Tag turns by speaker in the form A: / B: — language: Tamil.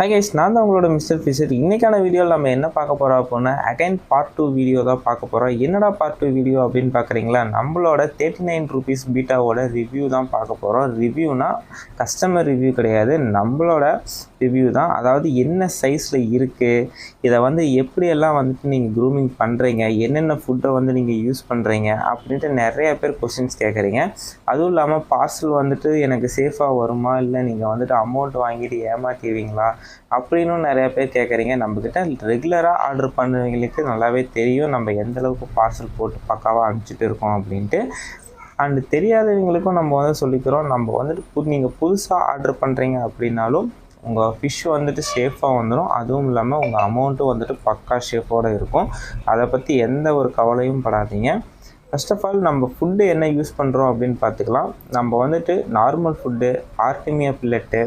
A: ஹாய் கைஸ், நான் தான் உங்களோட மிஸ்டர் ஃபிஷர். இன்றைக்கான வீடியோவில் நம்ம என்ன பார்க்க போகிறோம் அப்படின்னா அகைன் பார்ட் 2 வீடியோ தான் பார்க்க போகிறோம். என்னடா பார்ட் 2 வீடியோ அப்படின்னு பார்க்குறீங்களா? நம்மளோட 39 ரூபீஸ் பீட்டாவோட ரிவ்யூ தான் பார்க்க போகிறோம். ரிவ்யூனா கஸ்டமர் ரிவ்யூ கிடையாது, நம்மளோட ரிவ்யூ தான். அதாவது என்ன சைஸில் இருக்குது, இதை வந்து எப்படியெல்லாம் வந்துட்டு நீங்கள் க்ரூமிங் பண்ணுறீங்க, என்னென்ன ஃபுட்டை வந்து நீங்கள் யூஸ் பண்ணுறீங்க அப்படின்ட்டு நிறைய பேர் கொஸ்டின்ஸ் கேட்குறீங்க. அதுவும் இல்லாமல் பார்சல் வந்துட்டு எனக்கு சேஃபாக வருமா, இல்லை நீங்கள் வந்துட்டு அமௌண்ட் வாங்கிட்டு ஏமாற்றிடுவீங்களா அப்படின்னு நிறையா பேர் கேட்குறீங்க. நம்மக்கிட்ட ரெகுலராக ஆர்டர் பண்ணுறவங்களுக்கு நல்லாவே தெரியும் நம்ம எந்தளவுக்கு பார்சல் போட்டு பக்காவாக அனுப்பிச்சிட்டு இருக்கோம் அப்படின்ட்டு. அண்டு தெரியாதவங்களுக்கும் நம்ம வந்து சொல்லிக்கிறோம், நம்ம வந்துட்டு நீங்கள் புதுசாக ஆர்டர் பண்ணுறீங்க அப்படின்னாலும் உங்கள் ஃபிஷ் வந்துட்டு சேஃபாக வந்துடும். அதுவும் இல்லாமல் உங்கள் அமௌண்ட்டும் வந்துட்டு பக்கா சேஃபோடு இருக்கும். அதை பற்றி எந்த ஒரு கவலையும் படாதீங்க. ஃபர்ஸ்ட் ஆஃப் ஆல் நம்ம ஃபுட்டு என்ன யூஸ் பண்ணுறோம் அப்படின்னு பார்த்துக்கலாம். நம்ம வந்துட்டு நார்மல் ஃபுட்டு, ஆர்டிமியா பில்லட்டு,